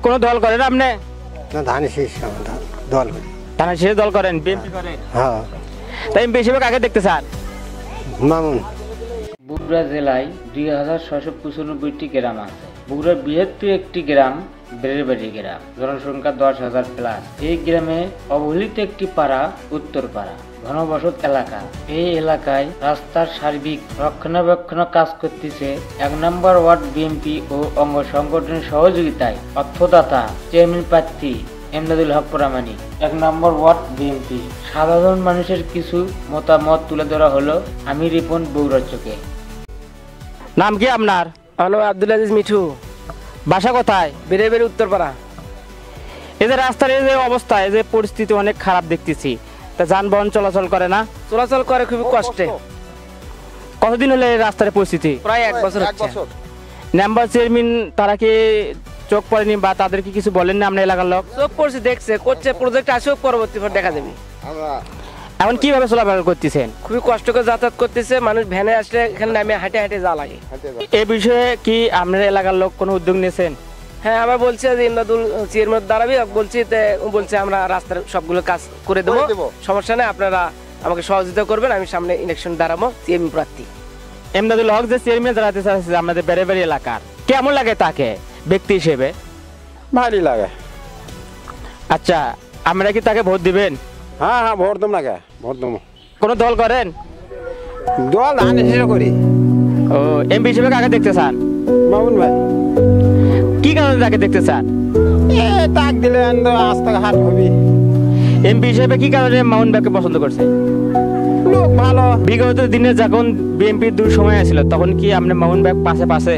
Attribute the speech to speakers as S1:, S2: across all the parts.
S1: কোনো দল করেন আপনি?
S2: না, ধানের শীষ দল করি।
S1: ধানের শীষের দল করেন, বিএনপি করেন?
S2: হ্যাঁ।
S1: তাই এমপি হিসেবে কাকে দেখতে চান?
S2: মামুন।
S3: বগুড়া জেলায় 2695টি গ্রাম আছে। বগুড়ার বৃহত্তর একটি গ্রাম বেড়েবাড়ি গ্রাম, জনসংখ্যা 10,000 প্লাস। এই গ্রামে অবহেলিত একটি পাড়া উত্তরপাড়া, ঘনবসত এলাকা। এই এলাকায় রাস্তার সার্বিক রক্ষণাবেক্ষণ কাজ করতেছে 1 নম্বর ওয়ার্ড বিএনপি ও অঙ্গ সংগঠনের সহযোগিতায় অর্থদাতা চেয়ারম্যান প্রার্থী এমদাদুল হক প্রামাণিক, 1 নম্বর ওয়ার্ড বিএনপি। সাধারণ মানুষের কিছু মতামত তুলে ধরা হলো আমি রিপন বগুড়ার চোখে।
S1: নাম কি আপনার?
S4: আমার নাম আব্দুল আজিজ মিঠু,
S1: বাসা কোথায়?
S4: বেড়েবাড়ি উত্তরপাড়া।
S1: এই যে রাস্তার এই যে অবস্থা, এই যে পরিস্থিতি অনেক খারাপ দেখতেছি, তা যানবাহন চলাচল করে না?
S4: চলাচল করে খুবই কষ্টে।
S1: কতদিন হলে এই রাস্তার পরিস্থিতি?
S4: প্রায় 1 বছর হচ্ছে।
S1: মেম্বার চেয়ারম্যান তারা কি চোখ পড়েনি বা তাদেরকে কিছু বলেন না আপনার এলাকার লোক?
S4: চোখ পড়ছে, দেখছে, করছে, প্রজেক্ট আসুক, পরবর্তী পর দেখা যাবে।
S1: এখন কিভাবে চলাফেরা করতেছেন?
S4: খুবই কষ্ট করে যাতায়াত করতেছে মানুষ। ভ্যানে আসলে এখানে নামে হাঁটে হাঁটে যাওয়া লাগে।
S1: এই বিষয়ে কি আপনার এলাকার লোক কোনো উদ্যোগ নিয়েছেন?
S4: হ্যাঁ, আমরা বলছি যে ইমদাদুল চেয়ারম্যান দাঁড়াবি, বলছি বলছে আমরা রাস্তার সবগুলো কাজ করে দেবো, সমস্যা নেই, আপনারা আমাকে সহযোগিতা করবেন, আমি সামনে ইলেকশন দাঁড়াবো চেয়ারম্যান প্রার্থী।
S1: এমদাদুল হক যে চেয়ারম্যান দাঁড়াতে চাচ্ছে আমাদের বেড়েবাড়ি এলাকার, কেমন লাগে তাকে ব্যক্তি হিসেবে?
S2: ভালোই লাগে।
S1: আচ্ছা, আমরা কি তাকে ভোট দিবেন?
S2: হ্যাঁ হ্যাঁ, ভোট দম লাগে, ভোট দম।
S1: কোনো দল করেন?
S2: দল ধানের শীষ করি।
S1: ও, এমপি হিসেবে কাকে দেখতে চান?
S2: মামুন ভাই।
S1: কি কারণে তাকে দেখতে চান?
S2: তাক দিলে রাস্তাঘাট হবি।
S1: এমপি হিসেবে কি কারণে মামুন ভাইকে পছন্দ করছে?
S2: লোক ভালো।
S1: বিগত দিনে যখন বিএনপির দূর সময় আছিল তখন কি আপনি মামুন ভাই পাশে পাশে?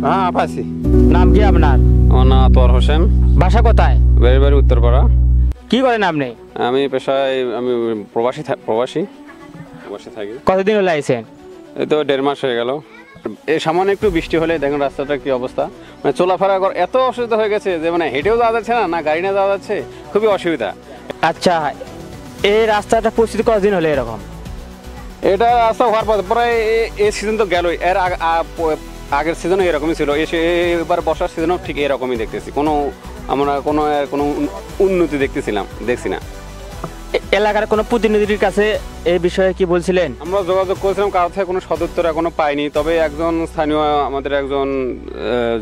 S2: হ্যাঁ, পাচ্ছি।
S1: নাম কি আপনার?
S5: আমার নাম আতোয়ার হোসেন,
S1: বাসা কোথায়?
S5: বেড়েবাড়ি উত্তরপাড়া।
S1: কি করেন আপনি?
S5: আমি পেশায় আমি প্রবাসী থাকি।
S1: কতদিন হলে আইছেন?
S5: এই তো 1.5 মাস হয়ে গেল। এই সামান্য একটু বৃষ্টি হলে দেখুন রাস্তাটা কি অবস্থা, মানে চলাফেরা এত অসুবিধা হয়ে গেছে যে মানে হেঁটেও যাওয়া যাচ্ছে না, না গাড়ি না যাওয়া যাচ্ছে, খুবই অসুবিধা।
S1: আচ্ছা, এই রাস্তাটা পরিস্থিতি কতদিন হলে এরকম?
S5: এটা রাস্তা হওয়ার পর প্রায় এই সিজন তো গেলই, এর আগের সিজনও এরকমই ছিল, এবার বর্ষার সিজনও ঠিক এরকমই দেখতেছি। আমরা কোনো উন্নতি দেখছি না।
S1: এলাকার কোনো প্রতিনিধির কাছে এই বিষয়ে কি বলছিলেন?
S5: আমরা যোগাযোগ করেছিলাম, কারো থেকে কোনো সদুত্তর এখনো পাইনি। তবে একজন স্থানীয় আমাদের একজন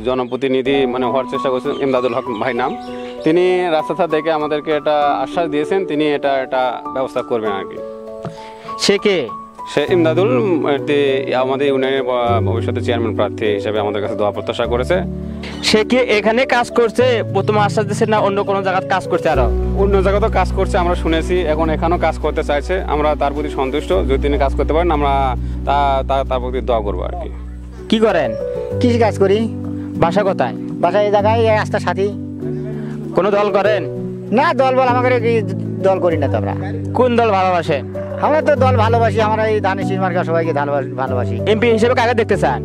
S5: জনপ্রতিনিধি মানে হওয়ার চেষ্টা করেছেন, এমদাদুল হক ভাই নাম, তিনি রাস্তাটা দেখে আমাদেরকে এটা আশ্বাস দিয়েছেন, তিনি এটা ব্যবস্থা করবেন আর কি।
S1: সে কে?
S5: সে ইমদাদুল আমাদের ইউনিয়নের ভবিষ্যতে চেয়ারম্যান প্রার্থী হিসেবে আমাদের কাছে দোয়া প্রত্যাশা করেছে।
S1: সে কি এখানে কাজ করছে প্রথম আশ্বাস দিচ্ছে না অন্য কোনো জায়গায় কাজ করছে? আরো
S5: অন্য জায়গাতেও কাজ করছে আমরা শুনেছি, এখন এখানেও কাজ করতে চাইছে। আমরা তার প্রতি সন্তুষ্ট, যদি তিনি কাজ করতে পারেন আমরা তার প্রতি দোয়া করবো আর কি।
S1: কি করেন?
S2: কৃষি কাজ করি।
S1: বাসা কোথায়?
S2: বাসা এই জায়গায়, এই রাস্তার সাথী।
S1: কোনো দল করেন?
S2: না, দল বল আমাকে দল করি না তো আমরা।
S1: কোন দল ভালোবাসে?
S2: আমরা তো দল ভালোবাসি, আমরা এই ধানের শীষ মার্কা সবাইকে ভালোবাসি।
S1: এমপি হিসেবে কাকে দেখতে চান?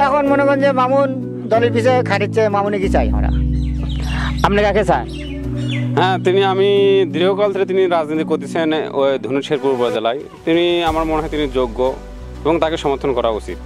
S2: এখন মনে করেন যে মামুন দলের পিছিয়ে খাটিচ্ছে, মামুনে কি চাই আমরা।
S1: আপনি কাকে চান?
S5: হ্যাঁ, আমি দীর্ঘকাল ধরে তিনি রাজনীতি করতেছেন ওই ধনুশেরপুর উপজেলায়। তিনি আমার মনে হয় তিনি যোগ্য এবং তাকে সমর্থন করা উচিত।